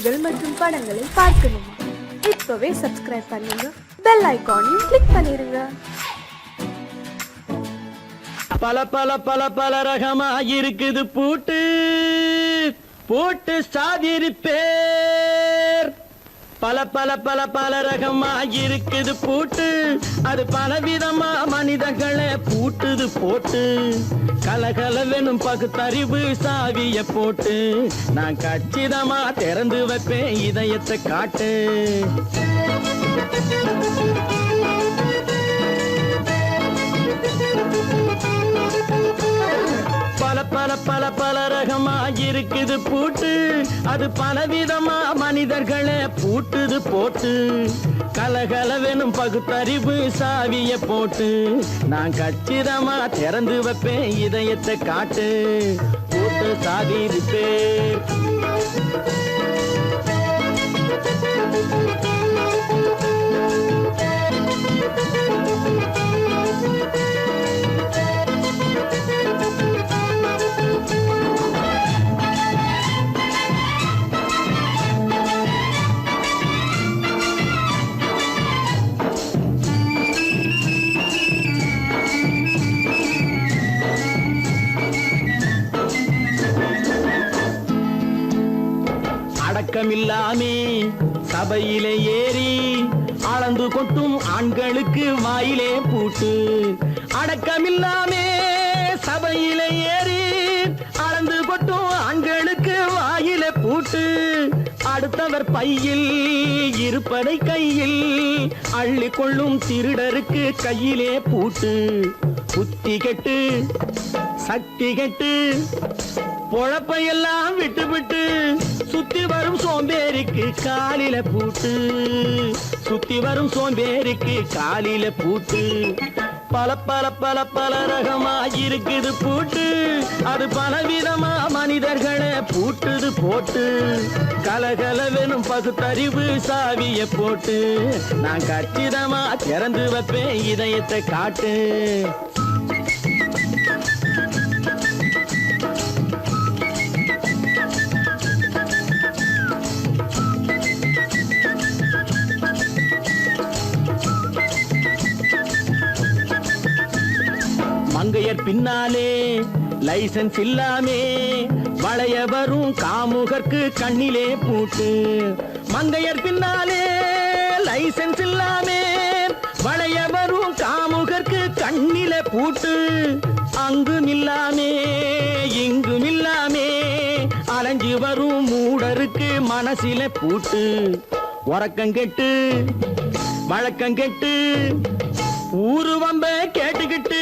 நிகழ்ச்சிகள் மற்றும் படங்களை பார்க்கணுமா? இப்பவே சப்ஸ்கிரைப் பண்ணுங்க, பெல் ஐகானையும் கிளிக் பண்ணிருங்க. பல பல பல பல ரகமா இருக்குது பூட்டு பூட்டு சாதிரி பேர். பல பல பல பல ரகமா இருக்குது பூட்டு, அது பலவிதமா மனிதர்களை பூட்டுது போட்டு. கலகலவெனும் பகுத்தறிவு சாவிய போட்டு, நான் கச்சிதமா திறந்து வைப்பேன் இதயத்தை காட்டு. பல பல பல பல ரகமா இருக்குது பூட்டு, அது பலவிதமா மனிதர்களை பூட்டுது போட்டு. கலகலவெனும் பகுத்தறிவு சாவிய போட்டு, நான் கச்சிதமா திறந்து வைப்பேன் இதயத்தை காட்டு. பூட்டு சாவி பேர். அடக்கமில்லாமே சபையிலே ஏறி அளந்து கொட்டும் ஆண்களுக்கு வாயிலே பூட்டு. அடக்கமில்லாமே சபையிலே ஏறி அளந்து கொட்டும் ஆண்களுக்கு வாயிலே பூட்டு. அடுத்தவர் பையில் இருப்பதை கையில் அள்ளி கொள்ளும் திருடருக்கு கையிலே பூட்டு. புத்தி கெட்டு சக்தி கெட்டு பொழப்பையெல்லாம் விட்டு விட்டு சுத்தி வரும் சோம்பேறிக்கு காலில பூட்டு. சுத்தி வரும் சோம்பேறிக்கு காலில பூட்டு. பல பல பல பல ரகமா இருக்குது பூட்டு, அது பலவிதமா மனிதர்களை பூட்டுது போட்டு. கலகலவெனும் பகுத்தறிவு சாவிய போட்டு, நான் கச்சிதமா திறந்து வைப்பேன் இதயத்தை காட்டு. மங்கையர் பின்னாலே லைசன்ஸ் இல்லாமே வளைய வரும் காமுகர்க்கு கண்ணிலே பூட்டு. மங்கையர் பின்னாலே லைசன்ஸ் இல்லாமே வளைய வரும் காமுகர்க்கு கண்ணிலே பூட்டு. அங்கும் இல்லாமே இங்கும் இல்லாமே அலைஞ்சு வரும் மூடருக்கு மனசில பூட்டு. உறக்கம் கெட்டு வழக்கம் கெட்டு ஊரு வம்ப கேட்டுக்கிட்டு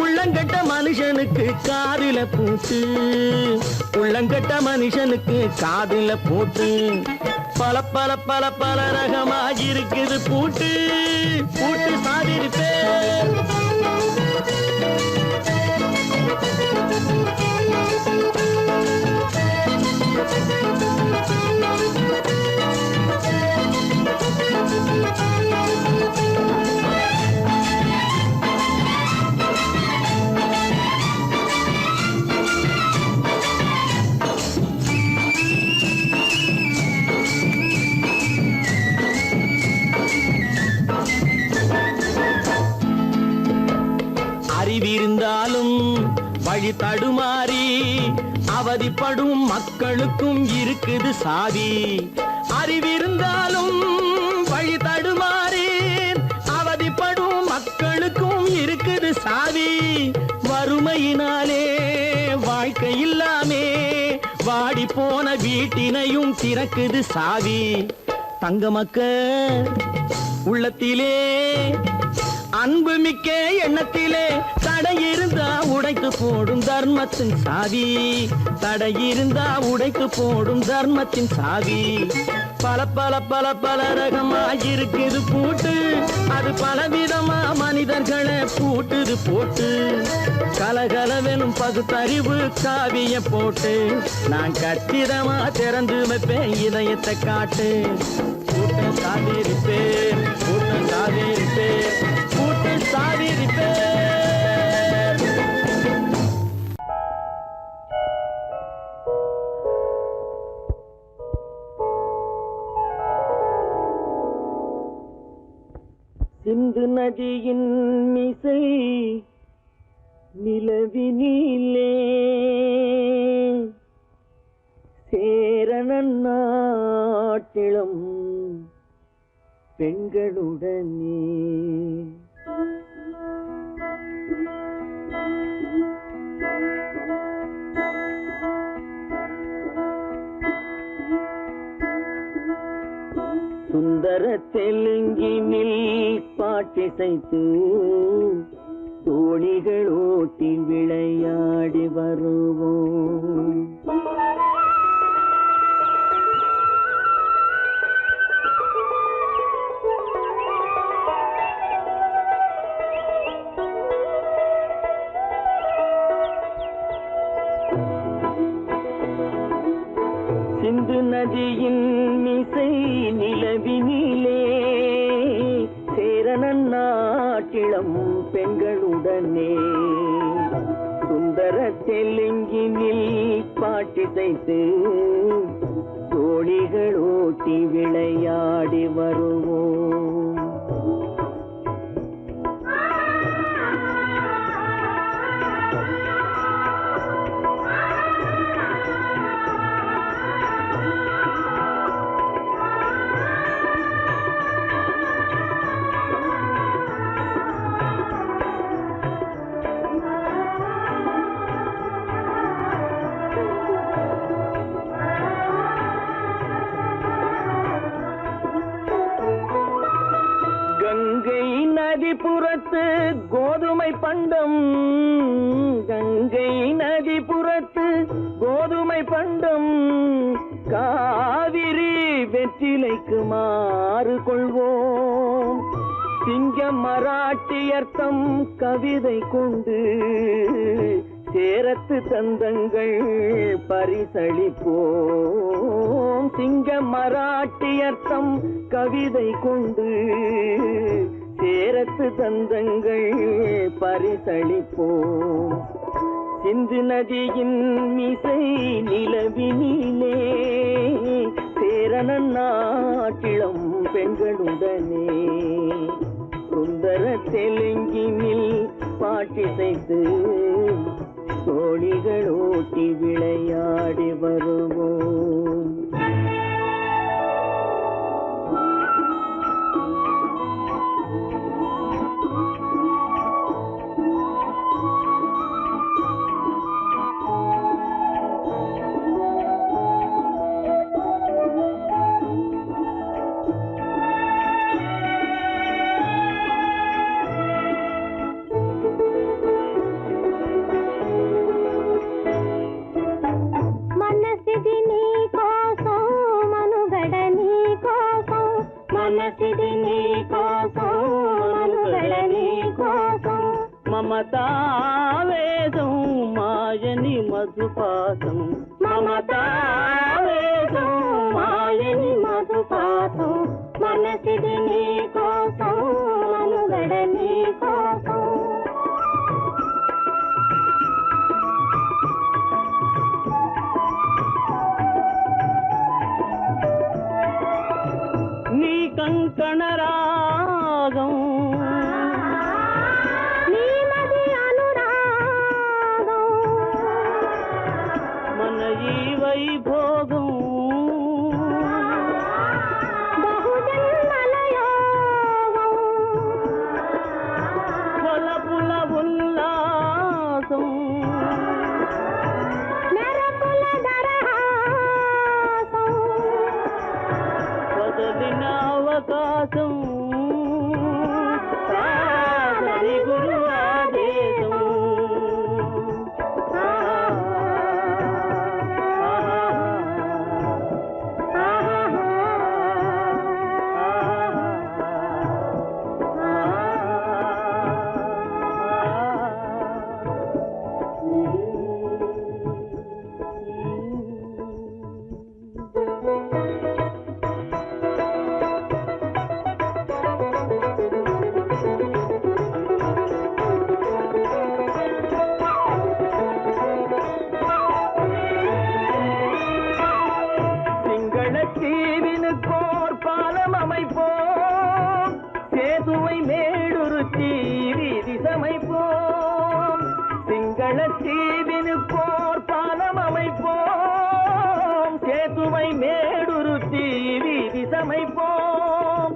உள்ளங்கட்ட மனுஷனுக்கு காதில பூட்டு. உள்ளங்கட்ட மனுஷனுக்கு காதில பூட்டு. பல பல பல பல ரகமா இருக்குது பூட்டு பூட்டு சாதிரி பேர். அறிவிருந்தாலும் வழி தடுமாறி அவதிப்படும் மக்களுக்கும் இருக்குது சாவி. அறிவிருந்தாலும் வழி தடுமாறி அவதிப்படும் மக்களுக்கும் இருக்குது சாவி. வறுமையினாலே வாழ்க்கை இல்லாமே வாடி போன வீட்டினையும் திறக்குது சாவி. தங்க மக்க உள்ளத்திலே அன்பு மிக்க எண்ணத்திலே தடை இருந்தா உடைத்து போடும் தர்மத்தின் சாவி. தடை இருந்தா உடைத்து போடும் தர்மத்தின் சாவி. பல பல பல பல ரகமா இருக்குது பூட்டு, அது பலவிதமா மனிதர்களை பூட்டுது போட்டு. கலகலவெனும் பகுத்தறிவு சாவிய போட்டு, நான் கச்சிதமா திறந்து வைப்பேன் இதயத்தை காட்டு. பூட்டு சாவிரி பேர், பூட்டு சாவிரி பேர், பூட்டு சாவிரி பேர். சிந்து நதியின் மிசை நிலவினிலே சேரணன் நாட்டிளம் பெண்களுடனே சுந்தர தெலுங்கினில் பாட்டிசைத்து தோணிகள் ஓட்டி விளையாடி வருவோம். சிந்து நதியின் மிசை நிலவினிலே சேரணன் நாட்டிளம் பெண்களுடனே சுந்தர தெலுங்கினில் பாட்டிசைத்து தோணிகள் ஓட்டி விளையாடி வருவோம். கங்கை நதிபுறத்து கோதுமை பண்டம், கங்கை நதிபுறத்து கோதுமை பண்டம், காவிரி வெற்றிலைக்கு மாறு கொள்வோம். சிங்க மராட்டியர்த்தம் கவிதை கொண்டு சேரத்து தந்தங்கள் பரிசளிப்போம். சிங்க மராட்டியர்த்தம் கவிதை கொண்டு சேரத்து தந்தங்கள் பரிசளிப்போம். சிந்து நதியின் மிசை நிலவினிலே சேரணன் நாட்டிளம் பெண்களுடனே சுந்தர தெலுங்கினில் பாட்டிசைத்து தோணிகள் ஓட்டி விளையாடி வருவோம். మనసిది నీ కోసం మనుగడ నీ కోసం మమతావేదం మాయని మధుపాసం మమతావేదం మాయని మధుపాసం మనసిది నీ కోసం మనుగడ నీ కోసం నీ కంకణ రాగం నీ నది అనురాగం మన ఈ వైభోగం బహుజన్మల యోగం కొలపుల ఉల్లాసం మెరపుల దరహాసం వదలిన అవకాశం సాధని గురు ఆదేశం தீவினுக்கோர் பாலம் அமைப்போம் சேதுவை மேடுருத்தி வீதி சமைப்போம்.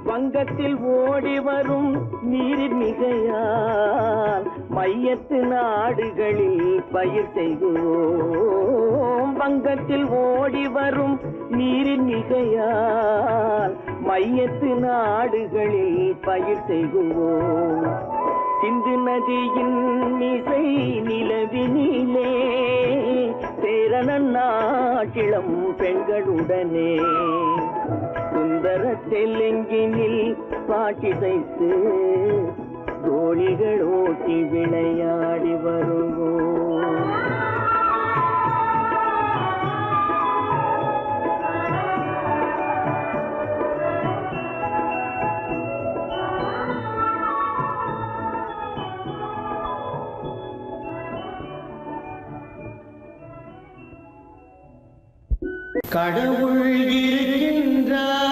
வங்கத்தில் ஓடி வரும் நீரின் மிகையால் மையத்து நாடுகளில் பயிர் செய்வோம். வங்கத்தில் ஓடி வரும் நீரின் மிகையால் மையத்து நாடுகளில் பயிர் செய்வோம். சிந்து நதியின் மிசை நிலவினிலே சேரணன் நாட்டிளம் பெண்களுடனே சுந்தர தெலுங்கினில் பாட்டிசைத்து தோழிகள் ஓட்டி விளையாடி வருவோம். கடவுள் இருக்கின்றார்.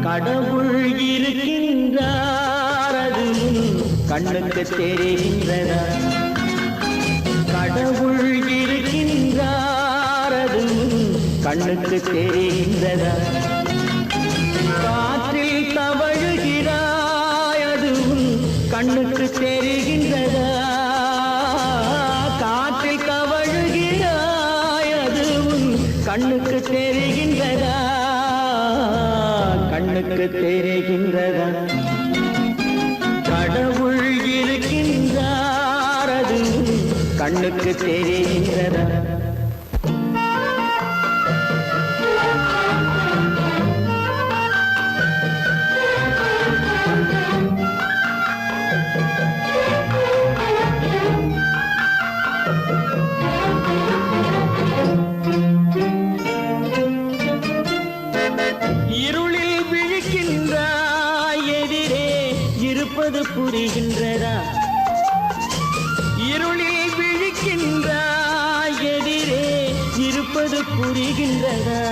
கடவுள் இருக்கின்றார், அது கண்ணுக்கு தெரிகின்றதா? கடவுள் இருக்கின்றார், அது கண்ணுக்கு தெரிகின்றதா? காற்றில் தவழுகிறாய், அது கண்ணுக்கு தெரிகின்றதா? காற்றில் தவழுகிறாய், அது கண்ணுக்கு தெரிகின்றதா? கண்ணுக்கு தெரிகின்றதா? கடவுள் இருக்கின்றார், அது கண்ணுக்கு தெரிகின்றதா? இருளில் விழிக்கின்றாய், எதிரே இருப்பது புரிகின்றதா? இருளில் விழிக்கின்றாய், எதிரே இருப்பது புரிகின்றதா?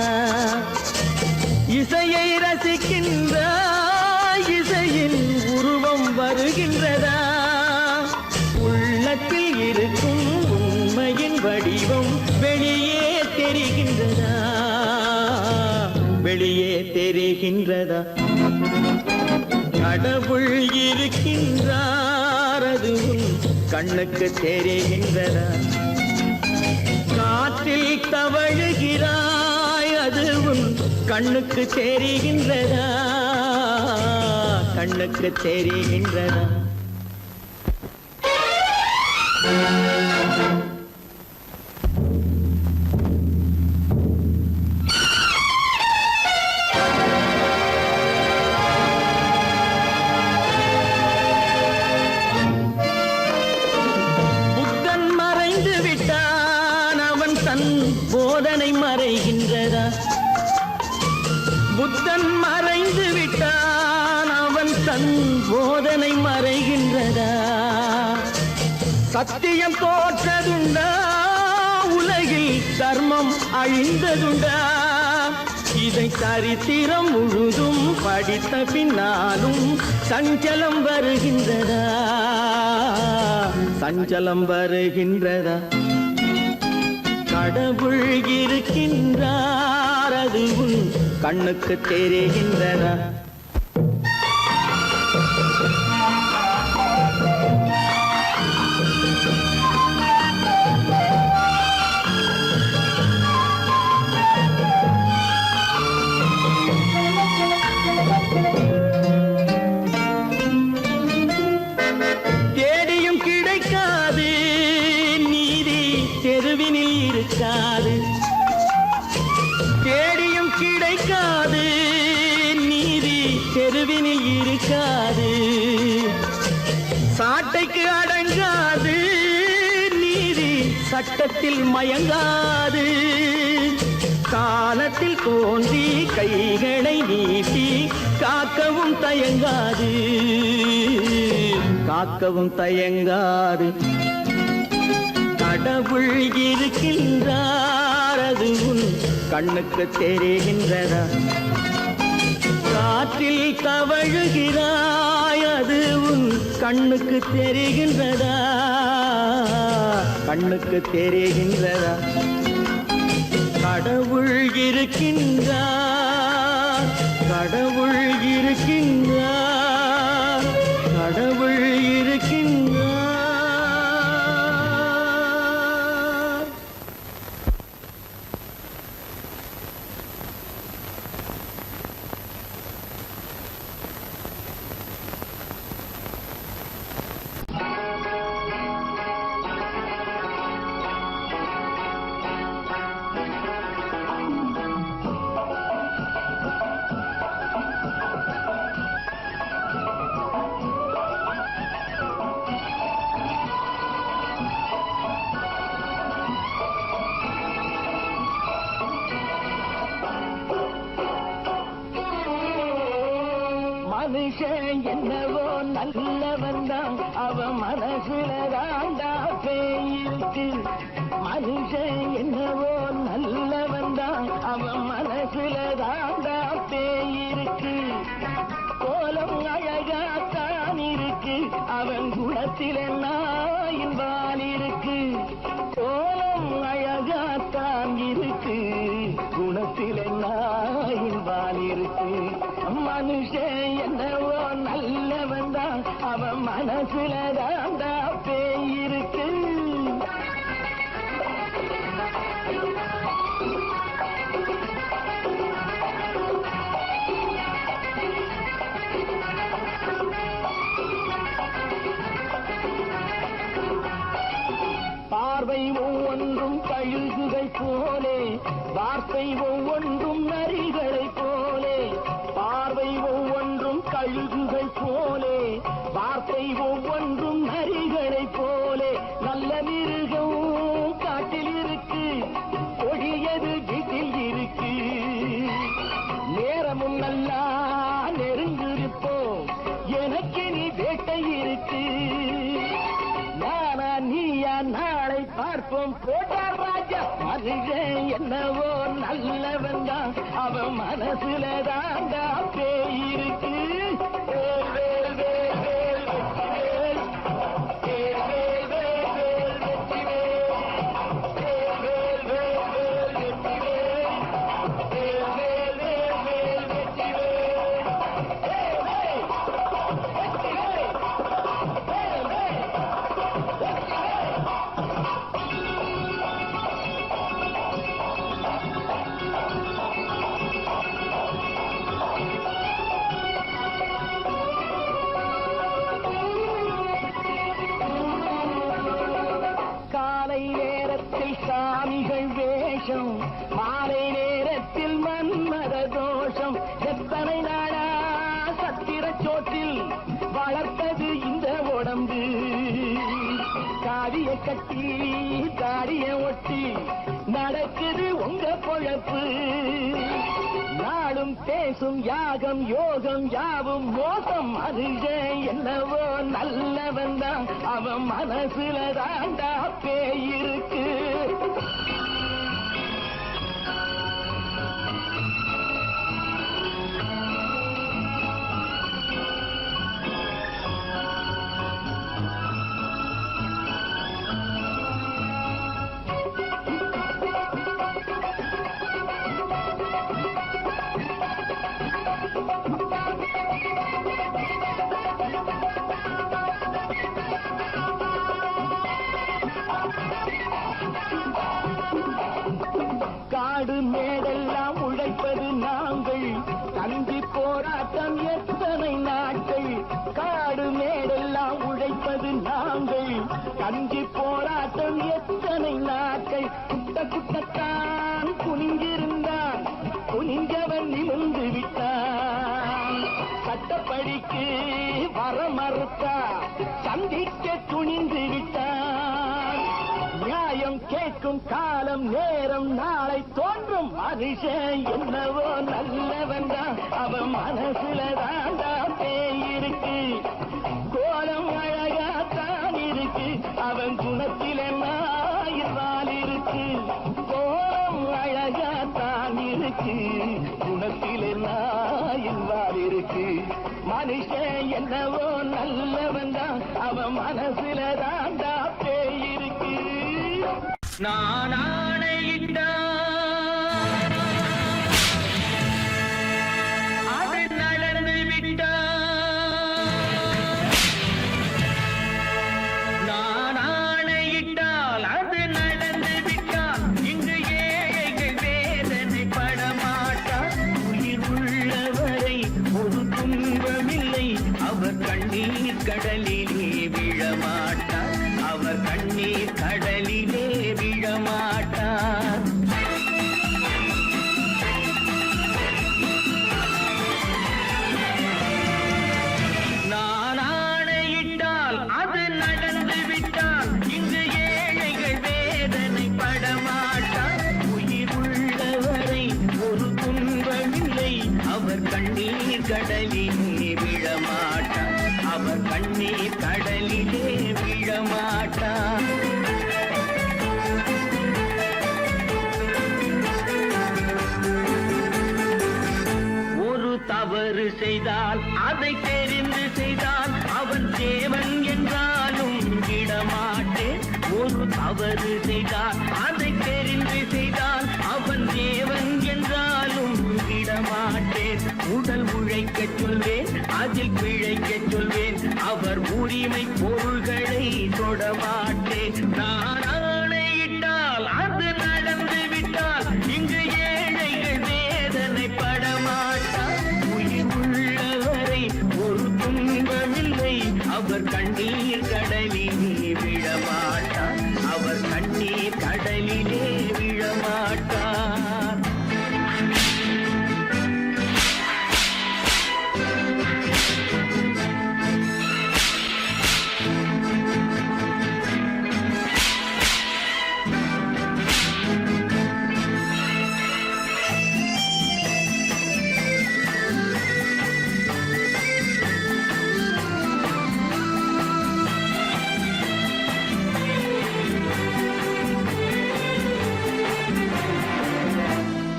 இசையை ரசிக்கின்றாய், இசையின் உருவம் வருகின்றதா? உள்ளத்தில் இருக்கும் உண்மையின் வடிவம் வெளியே தெரிகின்றதா? வெளியே தெரிகின்றதா? கடவுள் இருக்கின்றார், அது கண்ணுக்கு தெரிகின்றதா? காற்றில் தவழுகிறாய், அது கண்ணுக்கு தெரிகின்றதா? கண்ணுக்கு தெரிகின்றதா? போதனை மறைகின்றதா? புத்தன் மறைந்து விட்டான், அவன் தன் போதனை மறைகின்றதா? சத்தியம் தோற்றதுண்டா? உலகில் தர்மம் அழிந்ததுண்டா? இதை சரித்திரம் முழுதும் படித்த பின்னாலும் சஞ்சலம் வருகின்றதா? சஞ்சலம் வருகின்றதா? கடவுள் இருக்கின்றார், அது கண்ணுக்கு தெரிகின்றதா? தேடியும் கிடைக்காது நீதி, தெருவினில் இருக்காது. தேடியும் கிடைக்காது நீதி, தெருவினில் இருக்காது. சாட்டைக்கு அடங்காது நீதி, சட்டத்தில் மயங்காது. காலத்தில் தோன்றி கைகளை நீட்டி காக்கவும் தயங்காது, காக்கவும் தயங்காது. கடவுள் இருக்கின்றார் அது உன் கண்ணுக்கு தெரிகின்றதா? காற்றில் தவழுகிறாய் அது உன் கண்ணுக்கு தெரிகின்றதா? கண்ணுக்கு தெரிகின்றதா? கடவுள் இருக்கின்றார், கடவுள் இருக்கின்றார், கடவுள் இருக்கின்றார். மனுஷன் என்னவோ நல்லவன் தான், அவன் மனசுல தாண்டா பேய் இருக்கு. மனுஷன் என்னவோ நல்லவன் தான், அவன் மனசுல தாண்டா பேய் இருக்கு. கோலம் அழகாத்தான் இருக்கு, அவன் குணத்தில நாயின் வால் இருக்கு. கோலம் அழகாத்தான் இருக்கு, குணத்தில நாயின் வால் இருக்கு. மனுஷன் என்னவோ நல்லவன் தான், அவன் மனசுல தாண்டா பேய் இருக்கு. பார்வை ஒவ்வொன்றும் கழுகுகள் போலே, வார்த்தை ஒவ்வொன்றும் நரிகளை போலே. பார்வை ஒவ்வொன்றும் கழுகுகள் போலே, வார்த்தை ஒவ்வொன்றும் நரிகளை போலே. நல்ல மிருகம் காட்டில் இருக்கு, கொடியது வீட்டில் இருக்கு. நேரமும் நல்லா நெருங்கிருப்போம், எனக்கு நீ வேட்டை இருக்கு. நானா நீயா நாளை பார்ப்போம், போட்டார் ராஜா. மனுஷன் என்னவோ நல்லவன் தான், அவன் மனசுல தாண்டா பேய் இருக்கு. வேல் வேல் வேல் வேல் வெற்றிவேல், வேல் வேல் வேல் வேல் வெற்றிவேல், வேல் வேல் வேல் வேல் வெற்றிவேல், வேல் வேல் வேல் வேல் வெற்றிவேல், வேல் வேல் வெற்றிவேல், வேல் வேல். காலை நேரத்தில் சாமிகள் வேஷம், மாலை நேரத்தில் மன்மத தோஷம். எத்தனை நாளா சத்திர சோற்றில் வளர்த்தது இந்த உடம்பு. காவிய கட்டி தாடிய ஒட்டி நடக்குது உங்க பொழப்பு. நாளும் பேசும் யாகம் யோகம் யாவும் மோசம். மனுஷன் என்னவோ நல்லவன் தான், அவன் மனசுல தாண்டா பேய் இருக்கு. காடு மேடெல்லாம் உழைப்பது நாங்கள், தந்தி போராட்டம் எத்தனை நாட்கள். காடு மேடெல்லாம் உழைப்பது நாங்கள், தந்தி போராட்டம் எத்தனை நாட்கள். குட்ட குட்டத்தான் குனிஞ்சிருந்தான், குனிஞ்சவன் நிமிர்ந்து விட்டான். சட்டப்படிக்கு வர மறுத்தா, சந்திக்க துணிந்து விட்டான். நியாயம் கேட்கும் காலம் நேரம் நாளை தோன்றும். மனுஷன் என்னவோ நல்லவன் தான், அவன் மனசுல தாண்டா பேய் இருக்கு. கோலம் அழகாத்தான் இருக்கு, அவன் குணத்தில நாய் இருக்கு குணத்திலே நாயின் வால் இருக்கு மனுஷன் என்னவோ நல்லவன் தான் அவன் மனசுல தாண்டா பேய் இருக்கு நான் ஆணையிட்டா அது நடந்து விட்டா நான் ஆணையிட்டால் அது நடந்து விட்டால் இங்கு ஏழைகள் வேதனை படமாட்டார் உயிர் உள்ளவரை ஒரு துன்பமில்லை அவர் கண்ணீர் கடலிலே விழமாட்டார் அவர் கண்ணீர் கடலிலே விழமாட்டார் நான் ஆணையிட்டால் அது நடந்து விட்டால் இங்கு ஏழைகள் வேதனை படமாட்டார் உயிர் உள்ளவரை ஒரு துன்பமில்லை அவர் கண்ணீர் கடலிலே விழமாட்டார் அவர் கண்ணீர் கடலிலே விழமாட்டார் ஒரு தவறு செய்தால் அதை தெரிந்து செய்தால் அவன் தேவன் என்றாலும் விடமாட்டேன் ஒரு தவறு செய்தால் அதை தெரிந்து செய்தால் அவன் தேவன் என்றாலும் விடமாட்டேன் உடல் உழைக்கச் சொல்வேன் அதில் பிழைக்கச் சொல்வேன் அவர் உரிமை பொருள்களை தொடமாட்டேன் நான் ஆணையிட்டால் அது நடந்து விட்டால் இங்கு ஏழைகள் வேதனை படமாட்டார் உயிர் உள்ளவரை ஒரு துன்பமில்லை அவர் கண்ணீர் கடலிலே விழமாட்டார் அவர் கண்ணீர் கடலிலே விழமாட்டார்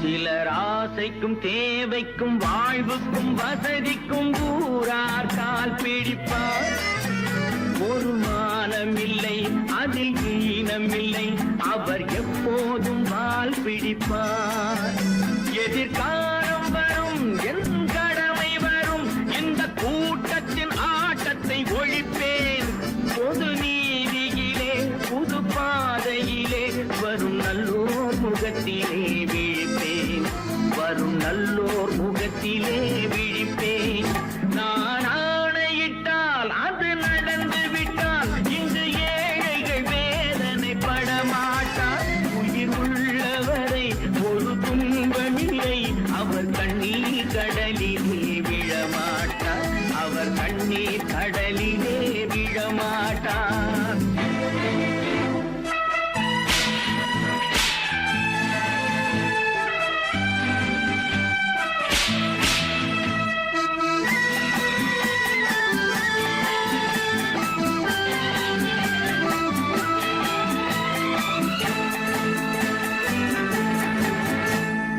சிலர் ஆசைக்கும் தேவைக்கும் வாழ்வுக்கும் வசதிக்கும் ஊரார் கால் பிடிப்பார் ஒரு மானமில்லை அதில் ஈனமில்லை அவர் எப்போதும் வால் பிடிப்பார் எதிர்காலம் வரும் என் கடமை வரும் இந்த கூட்டத்தின் ஆட்டத்தை ஒழிப்பேன் பொது நீதியிலே புது பாதையிலே வரும் நல்லோர் முகத்திலே விழிப்பேன் வரும் நல்லோர் முகத்திலே விழிப்பேன் நான் ஆணையிட்டால் அது நடந்து விட்டால் இங்கு ஏழைகள் வேதனை படமாட்டார் உயிர் உள்ளவரை ஒரு துன்பமில்லை அவர் கண்ணீர் கடலிலே விழமாட்டார் அவர் கண்ணீர் கடலிலே விழமாட்டார்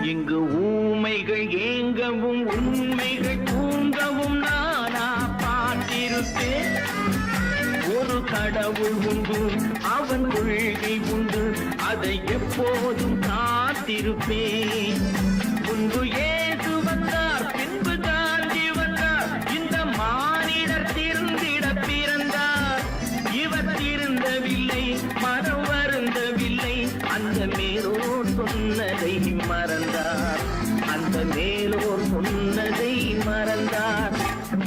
இங்கு ஊமைகள் ஏங்கவும் உண்மைகள் தூங்கவும் நானா பார்த்திருப்பேன் ஒரு கடவுள் உண்டு அவன் கொள்கை உண்டு அதை எப்போதும் காத்திருப்பேன் முன்பு ஏசு வந்தார் பின்பு காந்தி வந்தார் இந்த மானிடர் திருந்திட பிறந்தார் இவர் திருந்தவில்லை மனம் வருந்தவில்லை அந்த மேலோர் சொன்னதை மறந்தார் அந்த மேலோர் சொன்னதை மறந்தார்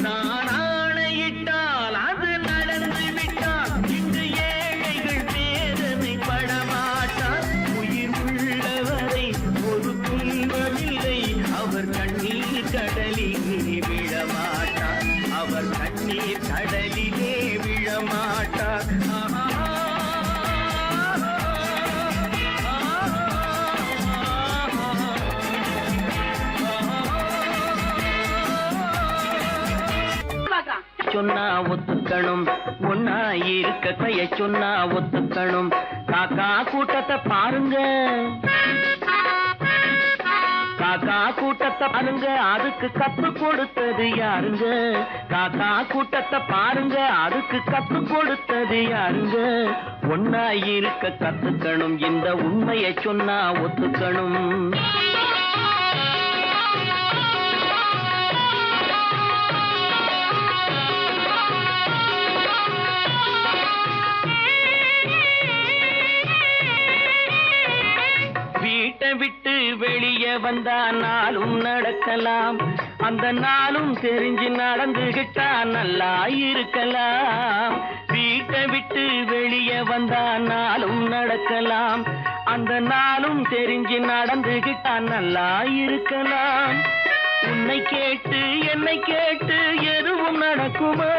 நான் ஆணையிட்டால் அது நடந்து விட்டால் இன்று ஏழைகள் வேதனை படமாட்டார் உயிர் உள்ளவரை ஒரு துன்பமில்லை அவர் கண்ணீர் கடலிலே விழமாட்டார் அவர் கண்ணீர் கடலிலே விழமாட்டார் சொன்னா ஒத்துக்கணும் ஒன்னா இருக்க கைய சொன்னா ஒத்துக்கணும் காக்கா கூட்டத்தை பாருங்க காக்கா காக்கா கூட்டத்தை பாருங்க, அதுக்கு கத்து கொடுத்தது யாருங்க? காக்கா கூட்டத்தை பாருங்க, அதுக்கு கத்து கொடுத்தது யாருங்க? ஒன்னா இருக்க கத்துக்கணும், இந்த உண்மையை சொன்னா ஒத்துக்கணும். விட்டு வெளியே வந்தா நாளும் நடக்கலாம், அந்த நாளும் தெரிஞ்சு நடந்துகிட்டா நல்லா இருக்கலாம். வீட்டை விட்டு வெளியே வந்தா நாளும் நடக்கலாம், அந்த நாளும் தெரிஞ்சு நடந்துகிட்டா நல்லா இருக்கலாம். உன்னை கேட்டு என்னை கேட்டு எதுவும் நடக்குமா?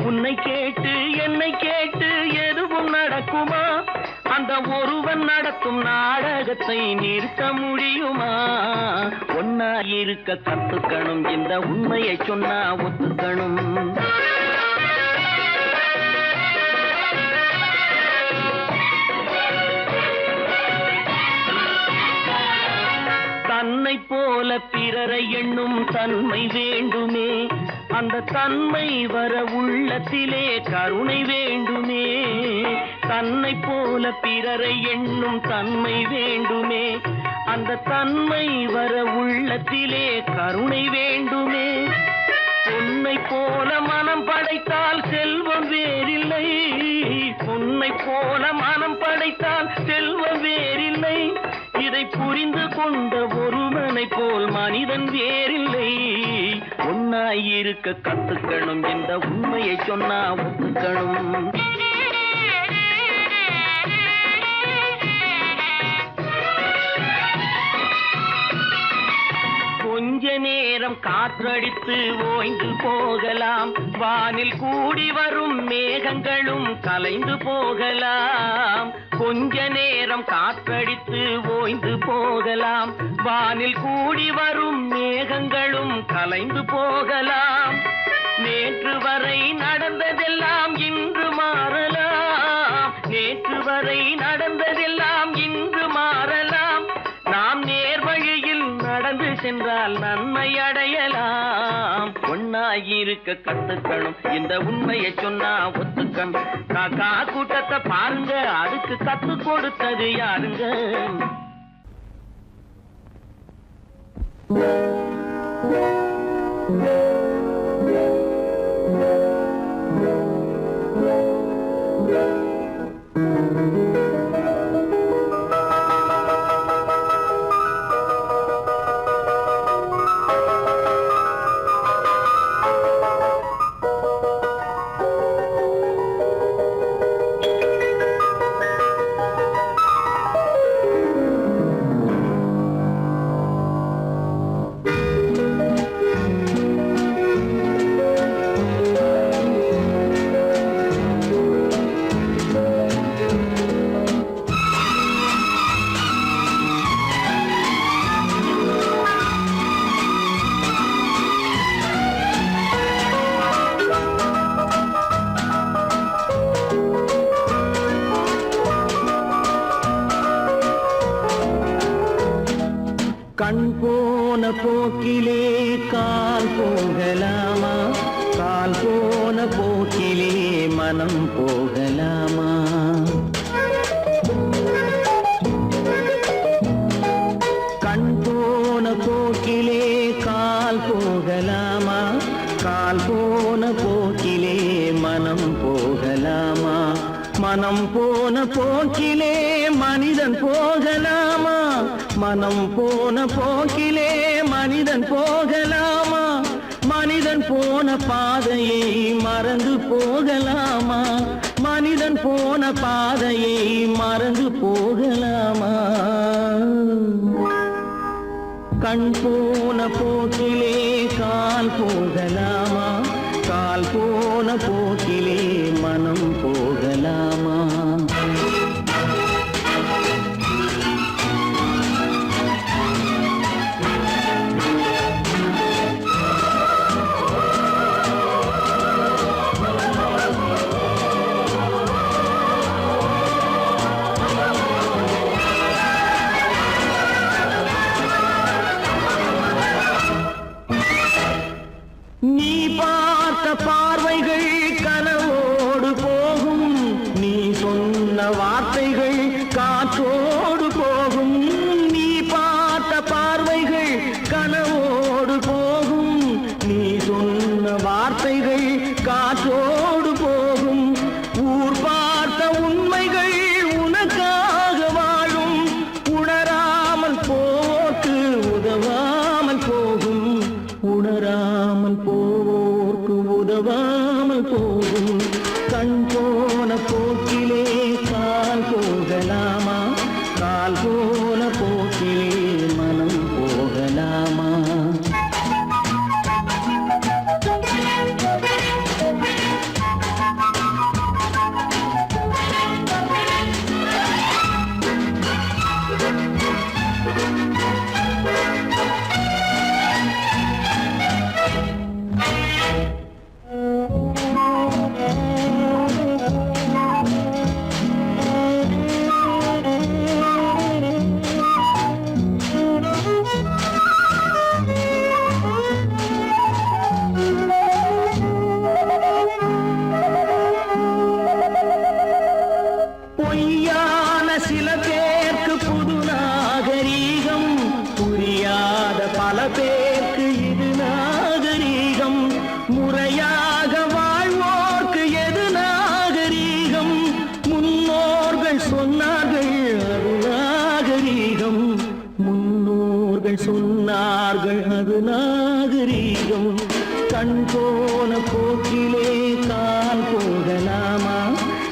உன்னை கேட்டு என்னை கேட்டு எதுவும் நடக்குமா? அந்த ஒருவன் நடத்தும் நாடகத்தை நிறுத்த முடியுமா? ஒன்னா இருக்க கத்துக்கணும், இந்த உண்மையை சொன்னா ஒத்துக்கணும். தன்னை போல பிறரை எண்ணும் தன்மை வேண்டுமே, அந்த தன்மை வர உள்ளத்திலே கருணை வேண்டுமே. தன்னை போல பிறரை எண்ணும் தன்மை வேண்டுமே, அந்த தன்மை வர உள்ளத்திலே கருணை வேண்டுமே. பொன்னை போல மனம் படைத்தால் செல்வம் வேறில்லை, பொன்னை போல மனம் படைத்தால் செல்வம் வேறில்லை. இதை புரிந்து கொண்ட ஒருவனை போல் மனிதன் வேறில்லை. ஒன்னாயிருக்க கத்துக்கணும், இந்த உண்மையை சொன்னா ஒத்துக்கணும். கொஞ்ச நேரம் காற்றடித்து ஓய்ந்து போகலாம், வானில் கூடி வரும் மேகங்களும் கலைந்து போகலாம். கொஞ்ச நேரம் காற்றடித்து ஓய்ந்து போகலாம், வானில் கூடி வரும் மேகங்களும் கலைந்து போகலாம். நேற்று வரை நடந்ததெல்லாம் இன்று மாறலாம், நேற்று வரை நடந்ததெல்லாம் இன்று மாறலாம். நாம் நேர்வழியில் நடந்து சென்றால் நன்மை அடையலாம். ஒன்னாயிருக்க கத்துக்கணும், இந்த உண்மையை சொன்னா ஒத்துக்கணும். காக்கா கூட்டத்தை பாருங்க, அதுக்கு கத்து கொடுத்தது யாருங்க? கண் போன போக்கிலே கால் போகலாமா? கால் போன போக்கிலே மனம் போகலாமா? கண் போன போக்கிலே கால் போகலாமா? கால் போன போக்கிலே மனம் போகலாமா? மனம் போன போக்கிலே மனிதன் போகலாமா? மனம் போன போக்கிலே மனிதன் போகலாமா? மனிதன் போன பாதையை மறந்து போகலாமா? மனிதன் போன பாதையை மறந்து போகலாமா? கண் போன போக்கிலே கால் போகலாமா? கால் போன போக்கிலே மனம் போகலாமா? பேருக்கு இது நாகரீகம், முறையாக வாழ்வோர்க்கு எது நாகரீகம்? முன்னோர்கள் சொன்னார்கள் அது நாகரீகம், முன்னோர்கள் சொன்னார்கள் அது நாகரீகம். கண் போன போக்கிலே கால் போகலாமா,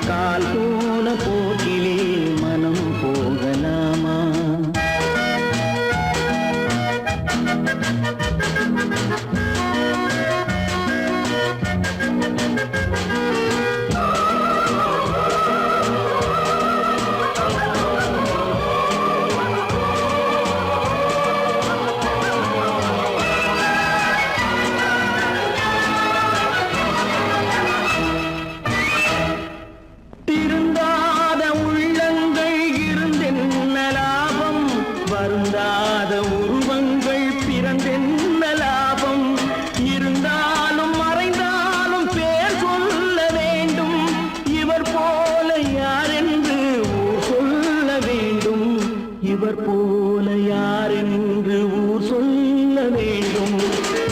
கால் போன போக்கிலே மனம் போகலாமா? திருந்தாத உள்ளங்கள் இருந்தென்ன லாபம், வருந்தாத உருவங்கள் பிறந்தென்ன லாபம்? இருந்தாலும் மறைந்தாலும் பேர் சொல்ல வேண்டும், இவர் போல யாரென்று ஊர் சொல்ல வேண்டும், இவர் போல யாரென்று ஊர் சொல்ல வேண்டும்.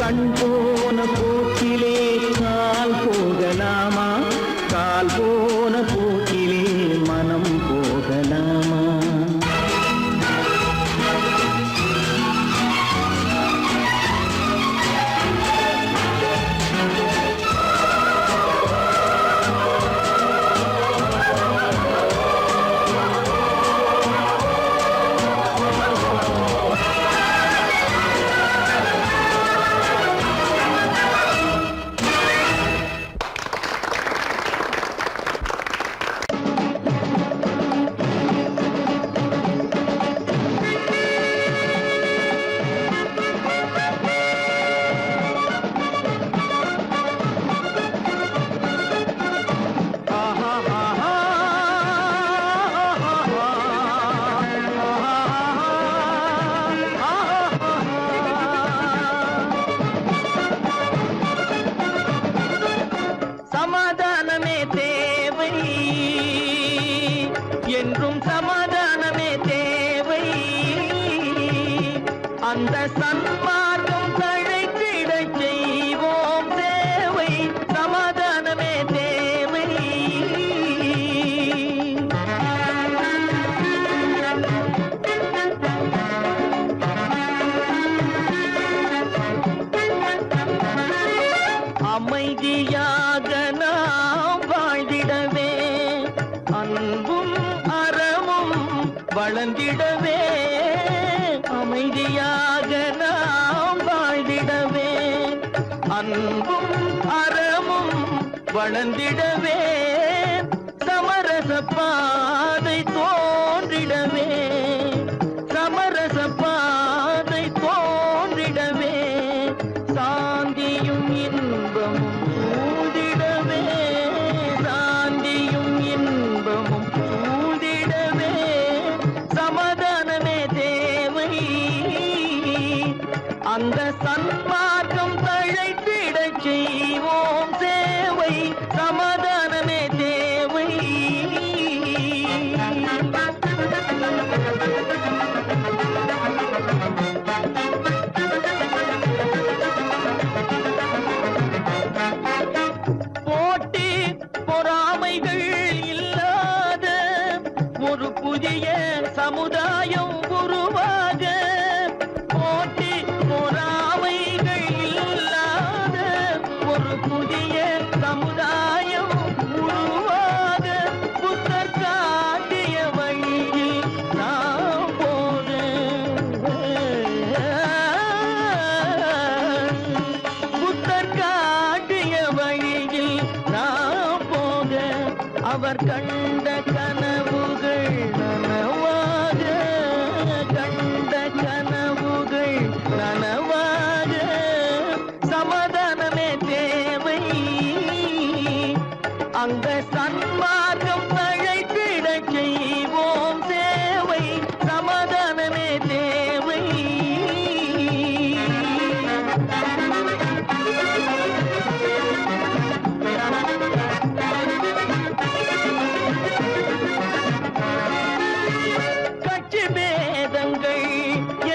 கண் போன போக்கிலே கால் போகலாமா, கால் போன போக்கிலே மனம் போகலாமா? சமாதானமே தேவை, என்றும் சமாதானமே தேவை. அந்த சன்மார்க்கம் தழைத்திடச் செய்வோம் சேவை, சமாதானமே தேவை. அமைதியாக நாம் வாழ்ந்திடவே, அன்பும் அறமும் வளர்ந்திடவே. அமைதியாக நாம் வாழ்ந்திடவே, அன்பும் அறமும் வளர்ந்திடவே. சமரச பாதை தோன்றிடவே, சமரச பாதை தோன்றிடவே. சாந்தியும் இன்பமும் சூழ்ந்திடவே, சாந்தியும் இன்பமும் சூழ்ந்திடவே. சமாதானமே தேவை, அந்த சன்மார்க்கம் தழைத்திடச் செய்வோம் சேவை, சமாதானமே தேவை. போட்டி பொறாமைகள் இல்லாத ஒரு புதிய சமுதாயம் உருவாக, போட்டி பொறாமைகள் இல்லாத ஒரு புதிய சமுதாயம் உருவாக. புத்தர் காட்டிய வழியில் நாம் போக, புத்தர் காட்டிய வழியில் நாம் போக. அவர் கண்ட கனவுகள் நனவாக, கண்ட கனவுகள் நனவாக. சமாதானமே தேவை, அந்த சன்மார்க்கம் தழைத்திடச் செய்வோம் சேவை, சமாதானமே தேவை. கட்சி பேதங்கள்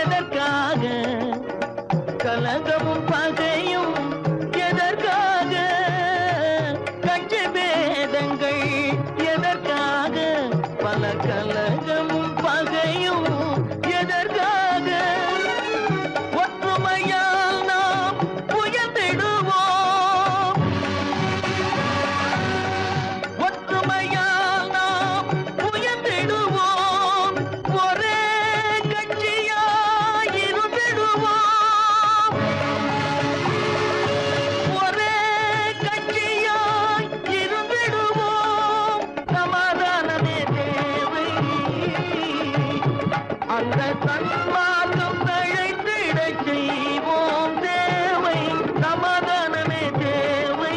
எதற்காக, மாற்றம் தழைத்திடச் செய்வோம் தேவை சமாதானமே தேவை.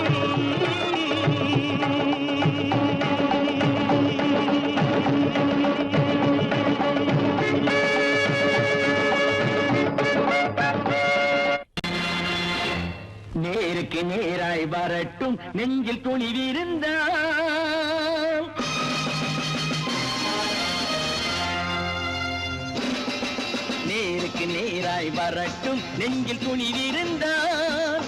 நேருக்கு நேராய் வரட்டும் நெஞ்சில் துணிவிருந்தால், நேருக்கு நேராய் வரட்டும் நெஞ்சில் துணிவிருந்தால்,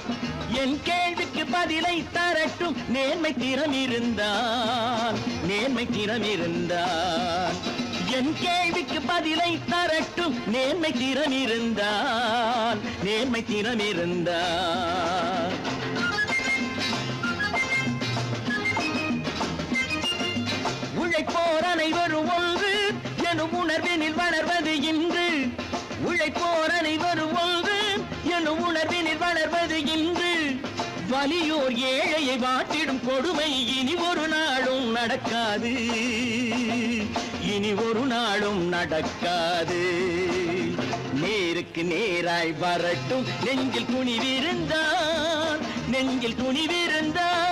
என் கேள்விக்கு பதிலை தரட்டும் நேர்மை திறம் இருந்தால், நேர்மை திறம் இருந்தால். என் கேள்விக்கு பதிலை தரட்டும் நேர்மை திறம் இருந்தால், நேர்மை திறம் இருந்தால். உழைப்போர் அனைவரும் ஒன்று எனும் உணர்வினில் வளர்வது இன்று, உழைப்போர் அனைவரும் ஒன்று எனும் உணர்வினில் வளர்வது இன்று. வலியோர் ஏழையை வாட்டிடும் கொடுமை இனி ஒரு நாளும் நடக்காது, இனி ஒரு நாளும் நடக்காது. நேருக்கு நேராய் வரட்டும் நெஞ்சில் துணிவிருந்தால், நெஞ்சில் துணிவிருந்தால்.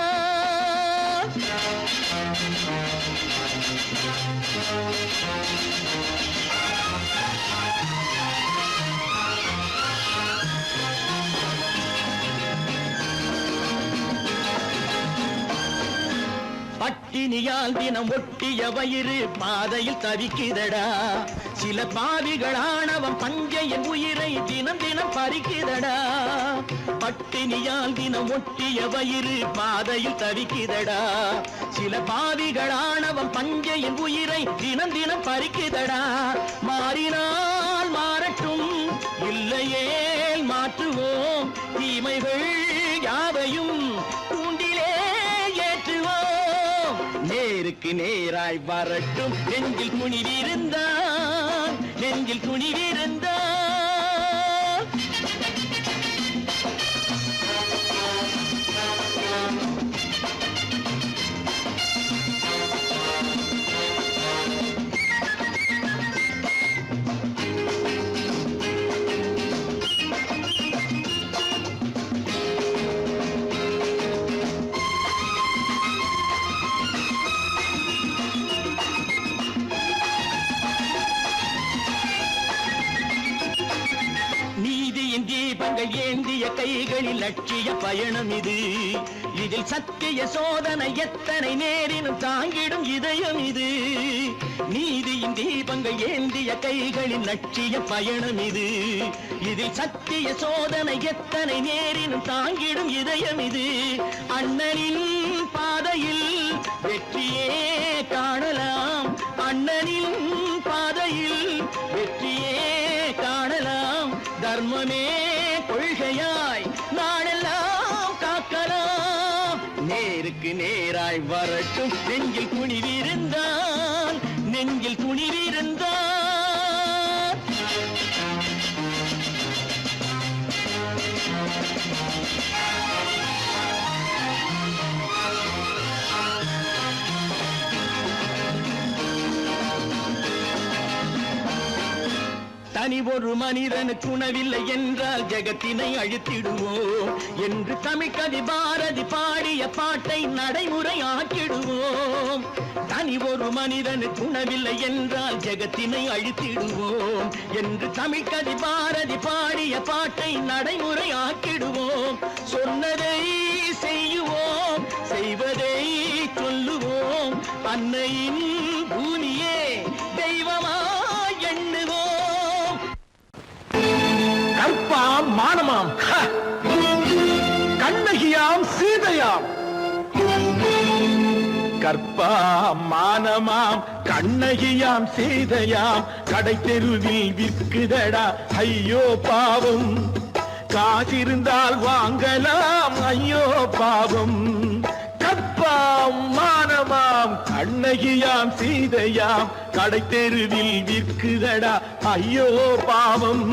பட்டினியால் தினம் ஒட்டிய வயிறு பாதையில் தவிக்குதடா, சில பாவிகள் ஆணவம் பஞ்சையின் உயிரை தினம் தினம் பறிக்குதடா. பட்டினியால் தினம் ஒட்டிய வயிறு பாதையில் தவிக்குதடா, சில பாவிகள் ஆணவம் பஞ்சையின் உயிரை தினம் தினம் பறிக்குதடா. மாறினால் மாறட்டும் இல்லையே மாற்றுவோம், தீமைகள் யாவையும் கூண்டிலே ஏற்றுவோம். நேருக்கு நேராய் வரட்டும் நெஞ்சில் துணிவிருந்தால், நெஞ்சில் துணிவிருந்தால். தீபங்கள் ஏந்திய கைகளில் லட்சிய பயணம் இது, இதில் சத்திய சோதனை எத்தனை நேரினும் தாங்கிடும் இதயம் இது. நீதியின் தீபங்கள் ஏந்திய கைகளில் லட்சிய பயணம் இது, இதில் சத்திய சோதனை எத்தனை நேரினும் தாங்கிடும் இதயம் இது. அண்ணனின் பாதையில் வெற்றியே காணலாம், அண்ணனின் பாதையில் வெற்றியே காணலாம். தர்மமே கொள்கையாய் நாளெல்லாம் காக்கலாம். நேருக்கு நேராய் வரட்டும் நெஞ்சில் துணிவிருந்தால், நெஞ்சில் துணிவிருந்தால். தனி ஒரு மனிதனுக்கு உணவில்லை என்றால் ஜெகத்தினை அழித்திடுவோம் என்று தமிழ்கவி பாரதி பாடிய பாட்டை நடைமுறை ஆக்கிடுவோம். தனி ஒரு மனிதனுக்கு உணவில்லை என்றால் ஜெகத்தினை அழித்திடுவோம் என்று தமிழ்கவி பாரதி பாடிய பாட்டை நடைமுறை ஆக்கிடுவோம். சொன்னதை செய்யுவோம், செய்வதை சொல்லுவோம், அன்னையின் பூமியே தெய்வமா எண்ணுவோம். கற்பாம் மானமாம் கண்ணகியாம் சீதையாம், கற்பாம் மானமாம் கண்ணகியாம் சீதையாம் கடை தெருவில் விற்குதடா ஐயோ பாவம். காசிருந்தால் வாங்கலாம் ஐயோ பாவம். கற்பாம் மானமாம் கண்ணகியாம் சீதையாம் கடை தெருவில் விற்குதடா ஐயோ பாவம்.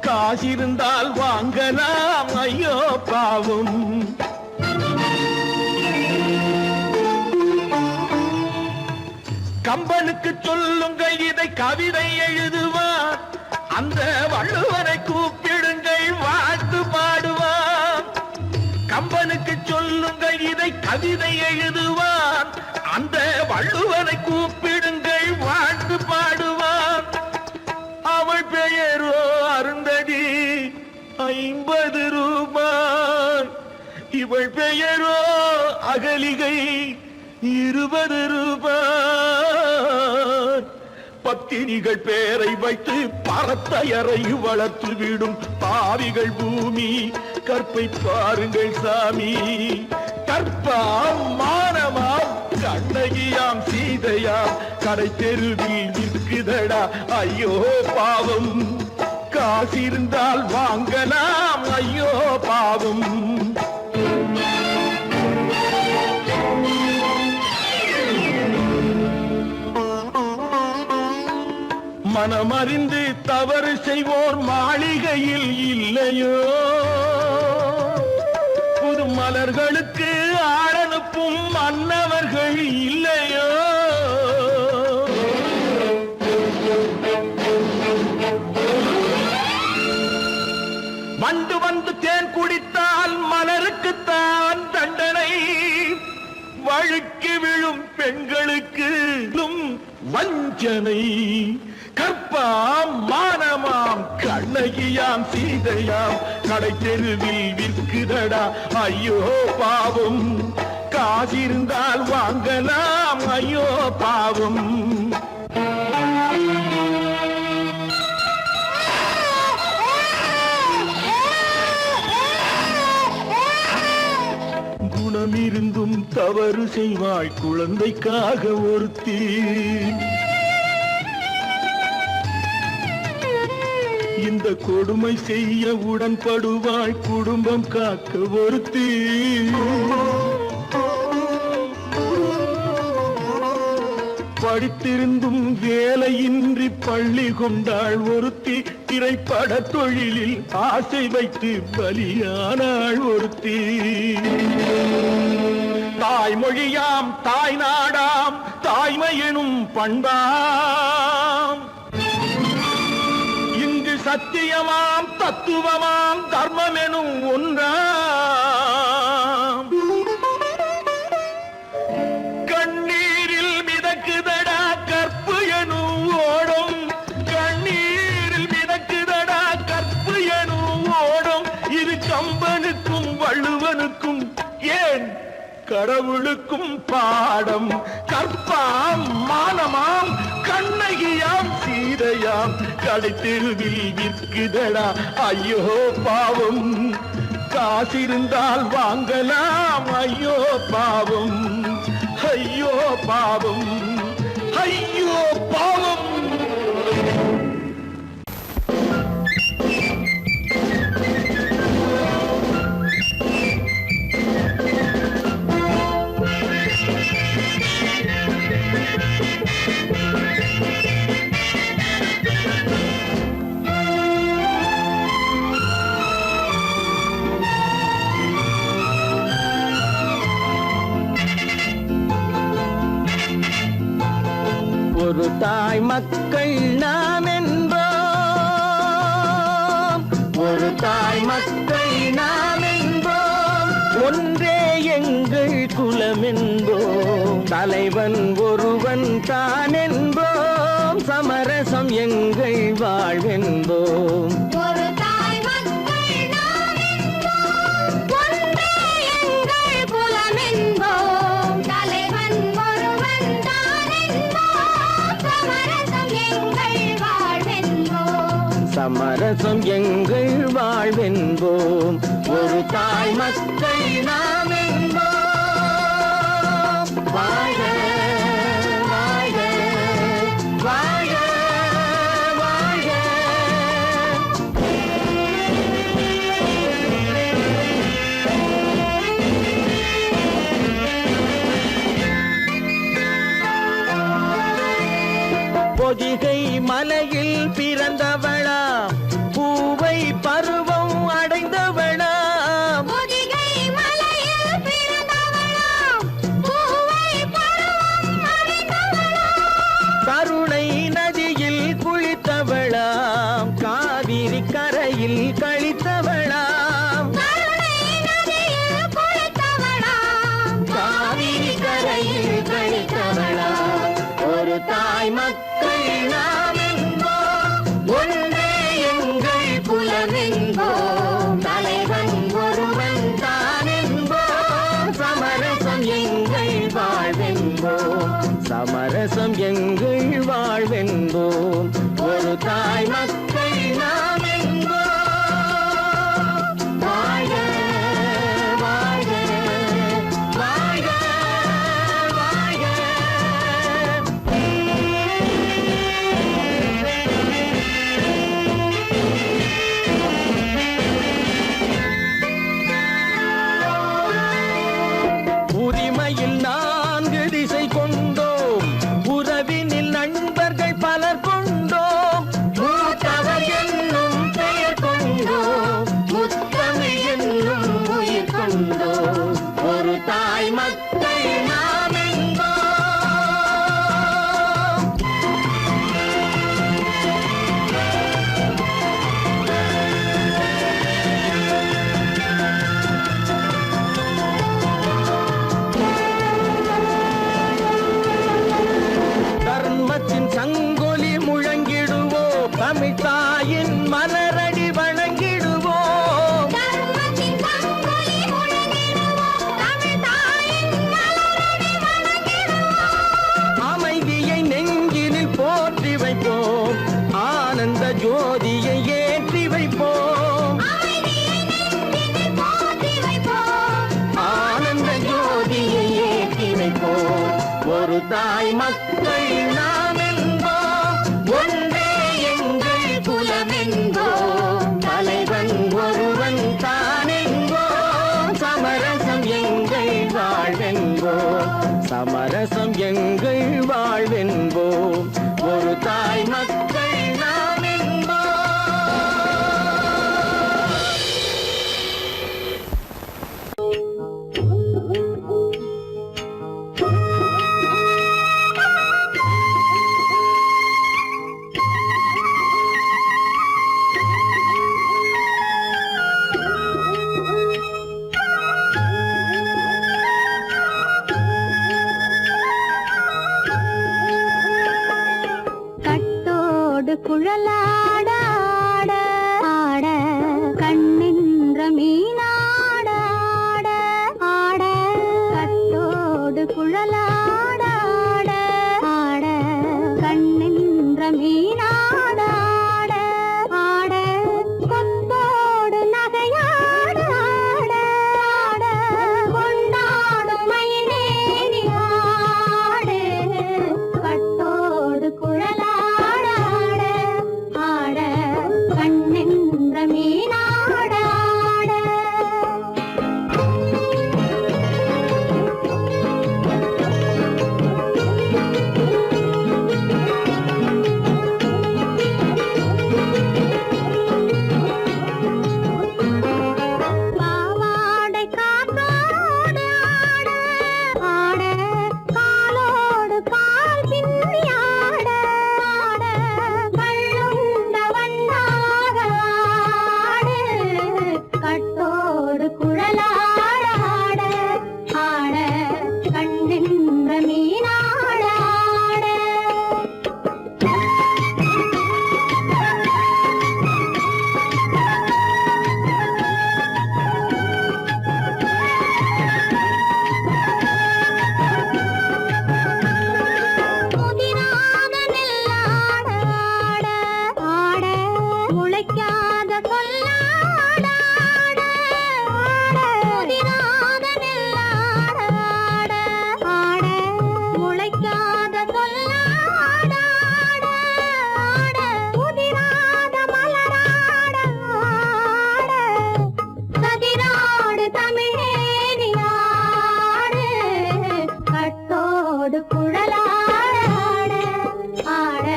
காசிருந்தால் வாங்கலாம் ஐயோ பாவம். கம்பனுக்கு சொல்லுங்கள் இதை கவிதை எழுதுவார், அந்த வள்ளுவனை கூப்பிடுங்கள் வாழ்த்து பாடுவான். கம்பனுக்கு சொல்லுங்கள் இதை கவிதை எழுதுவான். அந்த வள்ளுவனை கூப்பிடுங்கள் வாழ்த்து பாடுவான். அவள் பெயரோ அருந்ததி 50 ரூபாய். இவள் பெயரோ அகலிகை 20 ரூபாய். பத்தினிகள் பேரை வைத்து பரத்தையரை வளர்த்து விடும் பாவிகள் பூமி. கற்பை பாருங்கள் சாமி. கற்பாம் மானமாம் கண்ணகியாம் சீதையாம் கடை தெருவில் நிற்குதடா ஐயோ பாவம். காசிருந்தால் வாங்கலாம் ஐயோ பாவம். மனமறிந்து தவறு செய்வோர் மாளிகையில் இல்லையோ. புது மலர்களுக்கு ஆளனுப்பும் மன்னவர்கள் இல்லையோ. வண்டு வந்து தேன் குடித்தால் மலருக்குத்தான் தண்டனை. வழுக்கி விழும் பெண்களுக்கு வஞ்சனை. கற்பாம் மானமாம் கண்ணகியாம் சீதையாம் கடை தெருவில் விற்குதடா ஐயோ பாவம். காசிருந்தால் வாங்கலாம் ஐயோ பாவம். குணமிருந்தும் தவறு செய்வாய் குழந்தைக்காக ஒருத்தி. இந்த கொடுமை செய்ய உடன்படுவாய் குடும்பம் காக்க ஒருத்தி. படித்திருந்தும் வேலையின்றி பள்ளி கொண்டாள் ஒருத்தி. திரைப்பட தொழிலில் ஆசை வைத்து பலியானாள் ஒருத்தி. தாய்மொழியாம் தாய் நாடாம் தாய்மையெனும் பண்பாம். இங்கு சத்தியமாம் தத்துவமாம் தர்மம் எனும் ஒன்றாம். கண்ணீரில் மிதக்குதடா கற்பு எனும் ஓடும். கண்ணீரில் மிதக்குதடா கற்பு எனும் ஓடும். இது கம்பனுக்கும் வள்ளுவனுக்கும் ஏன் கடவுளுக்கும் பாடம். கற்பாம் மானமாம் கண்ணகியாம் சீதையாம் கடை தெருவில் விற்குதடா ஐயோ பாவம். காசிருந்தால் வாங்கலாம் ஐயோ பாவம். ஐயோ பாவம். ஐயோ பாவம். ஒரு தாய் மக்கள் நாம் என்போம். ஒரு தாய் மக்கள் நாம் என்போம். ஒன்றே எங்கள் குலம் என்போம். தலைவன் ஒருவன் தான் என்போம். சமரசம் எங்கள் வாழ்வென்போம். சமரசம் எங்கள் வாழ்வென்போம். ஒரு தாய் மக்கள் நாம் என்போம். வாழ்க வாழ்க வாழ்க வாழ்க. பொதிகை மலையில் பிறந்தவளா பூவை பருவம் அடைந்தவளா. பொதிகை மலையில் பிறந்தவளா பூவை பருவம் நதியில் கழித்தவளாம் காவிரி கரையில் கழித்தவளாம் ஒரு தாய் மக்கள் நாம் என்போம் ஒன்றே எங்கள் குலம் என்போம் தலைவன் ஒருவன் தான் என்போம் சமரசம் எங்கள் வாழ்வென்போம் சமரசம் எங்கள் வாழ்வென்போம் ஒரு தாய் மக்கள் நாம் என்போம் வாழ்க வாழ்க வாழ்க வாழ்க உரிமையில் 4 திசை கொண்டோம் உறவினில் நண்பர்கள் பலர் கொண்டோம் மூத்தவர் என்னும் பெயர் கொண்டோம் முத்தமிழ் என்னும் உயிர் கொண்டோம் ஒரு தாய் மக்கள் நாம் என்போம் தர்மத்தின் சங்கொலி முழங்கிடுவோம் தமிழ் தாயின் மலரடி வணங்கிடுவோம் அமைதியை நெஞ்சினில் போற்றி வைப்போம் ஆனந்த ஜோதியை ஏற்றி வைப்போம் ஆனந்த ஜோதியை ஏற்றி வைப்போம் ஒரு தாய் மக்கள் நாம் என்போம் ஒன்றே எங்கள் குலம் என்போம் தலைவன் ஒருவன் தான் என்போம் சமரசம் எங்கள் வாழ்வென்போம் சமரசம் எங்கள் வாழ்வென்போம் ஒரு தாய் மக்கள் நாம் என்போம் கட்டோடு குழலாட ஆட ஆட கண்ணின்ற மீனாட ஆட ஆட கட்டோடு குழலாட ஆட ஆட கண்ணின்ற மீனாட ஆட ஆட கொத்தோடு நகையாட ஆட ஆட கொண்டாடும் மயிலேறி ஆடு கட்டோடு குழலாட ஆட ஆட கண்ணின்ற மீனாட ஆட பாவாடை காத்தோடு ஆட ஆட காலோடு கால் பின்னி ஆட ஆட கள்ளுண்ட வண்ணாக ஆடு கட்டோடு குழலாட ஆட ஆட கண்ணின்ற மீனாட ஆட முதிராத நெல்லாட ஆட ஆட முளைக்காத கொல்லாட ஆட ஆட முதிராத நெல்லாட ஆட ஆட முளைக்காத கொல்லாட ஆட ஆட முதிராத மலராட ஆட கதிராடு தமிழேறி ஆடு கட்டோடு குழலாட ஆட ஆட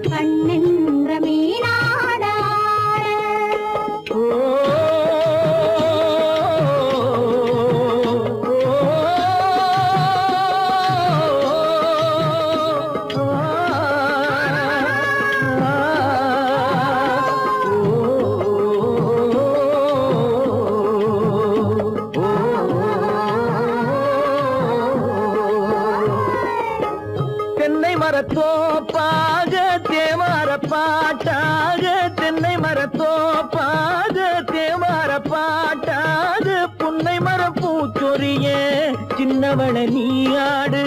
கண்ணின்ற மீனாட ஆட தோப்பாக தேவார பாட்டாக புன்னை மரப்பூச்சொரிய சின்னவள நீயாடு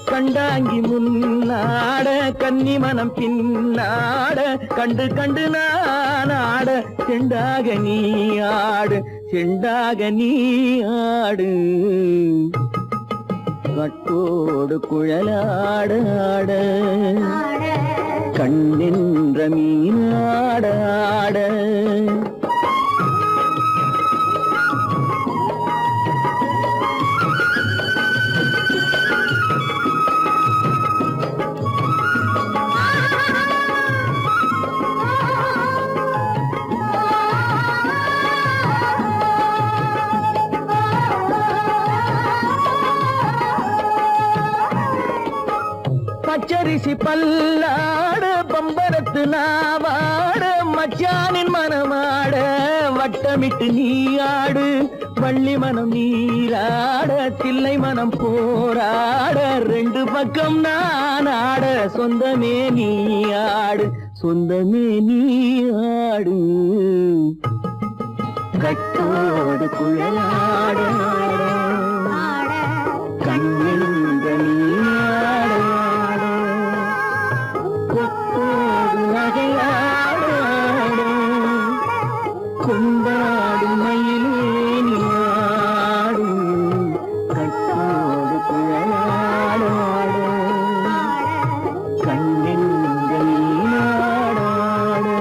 கண்டாங்கி முன்னாட கன்னி மனம் பின்னாட கண்டு கண்டு நானாட செண்டாக நீயாடு செண்டாக நீயாடு கட்டோடு குழலாடாட கண்ணின்ற மீனாடாட பச்சரிசி பல்லாட பம்பரத்து நாவாட மச்சானின் மனமாட வட்டமிட்டு நீயாடு வள்ளி மனம் நீராட தில்லை மனம் போராட ரெண்டு பக்கம் நானாட சொந்தமே நீயாடு சொந்தமே நீயாடு கட்டோடு குழலாட கண்ணின்ற நீயாட கொண்டாடு மயிலே நீயாடு கட்டோடு குழலாடாடு கண்ணின்ற நீயாடாடு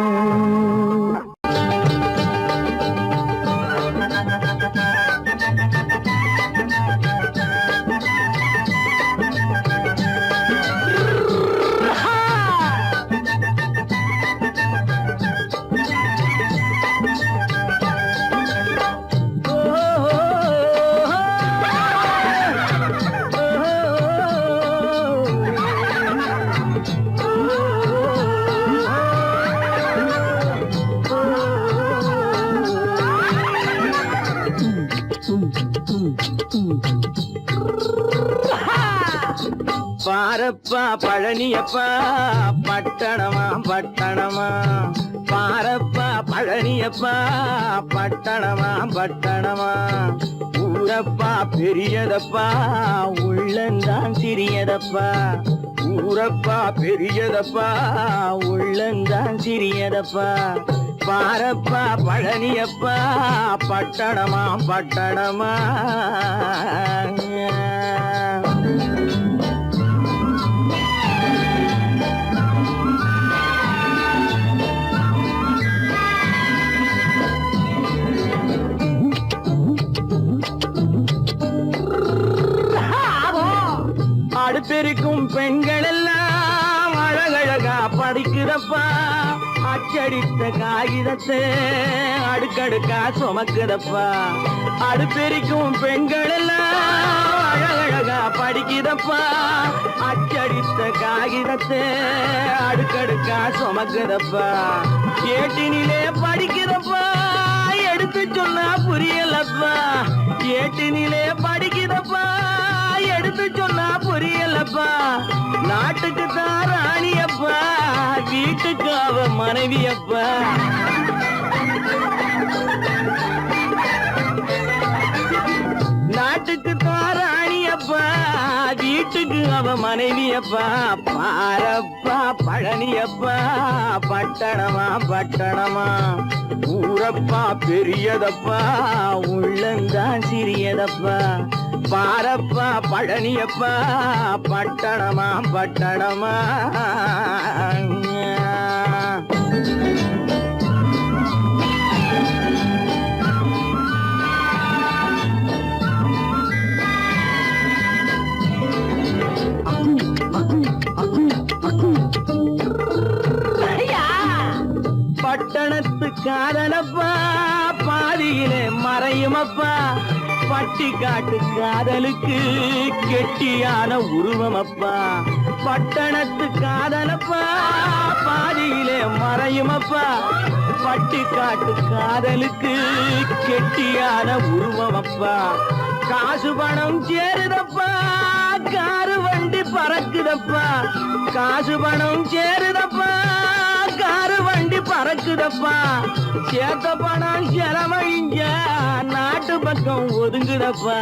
பாரப்பா பழனியப்பா பட்டணமா பட்டணமா பாரப்பா பழனியப்பா பட்டணமா பட்டணமா ஊரப்பா பெரியதப்பா உள்ளந்தான் சிறியதப்பா ஊரப்பா பெரியதப்பா உள்ளந்தான் சிறியதப்பா பாரப்பா பழனியப்பா பட்டணமா பட்டணமா அடுப்பெருக்கும் பெண்கள் எல்லாம் அழகழகா படிக்கிறப்பா அச்சடித்த காகிதத்தை அடுக்கடுக்கா சுமக்குதப்பா அடுப்பெருக்கும் பெண்கள் எல்லாம் அழகழகா படிக்கிறப்பா அச்சடித்த காகிதத்தை அடுக்கடுக்கா சுமக்குதப்பா ஏட்டினிலே படிக்கிறப்பா எடுத்து சொன்னா புரியலப்பா ஏட்டினிலே படிக்கிறப்பா எடுத்து சொன்னா புரியலப்பா நாட்டுக்கு தான் ராணியப்பா வீட்டுக்கு அவ மனைவியப்பா நாட்டுக்கு தான் ராணியப்பா வீட்டுக்கு அவ மனைவியப்பா பாரப்பா பழனியப்பா பட்டணமா பட்டணமா ஊரப்பா பெரியதப்பா உள்ளந்தான் சிறியதப்பா பாரப்பா பழனியப்பா பட்டணமா பட்டணமா பட்டணத்து காதலப்பா பாதியிலே மறையுமப்பா பட்டி காட்டு காதலுக்கு கெட்டியான உருவமப்பா பட்டணத்து காதலப்பா பாதியிலே மறையுமப்பா பட்டி காட்டு காதலுக்கு கெட்டியான உருவமப்பா காசு பணம் சேருதப்பா காரு வண்டி பறக்குதப்பா காசு பணம் சேருதப்பா காரு வண்டி பறக்குதப்பா சேத்த பணம் செலவழிங்க நாட்டு பக்கம் ஒதுங்குதப்பா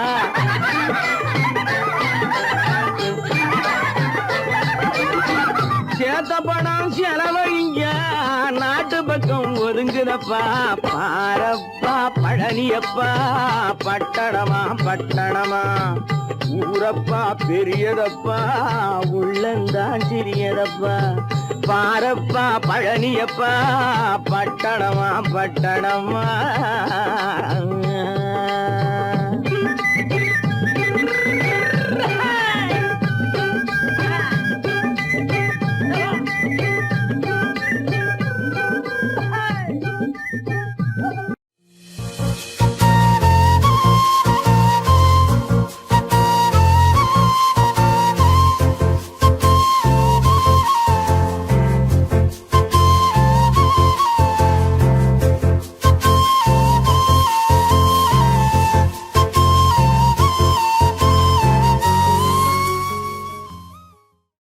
சேத்த பணம் செலவழிங்க நாட்டு பக்கம் ஒதுங்குதப்பா பாரப்பா பழனியப்பா பட்டணமா பட்டணமா ஊரப்பா பெரியதப்பா உள்ளந்தான் சிறியதப்பா பாரப்பா பழனியப்பா பட்டணமா பட்டணமா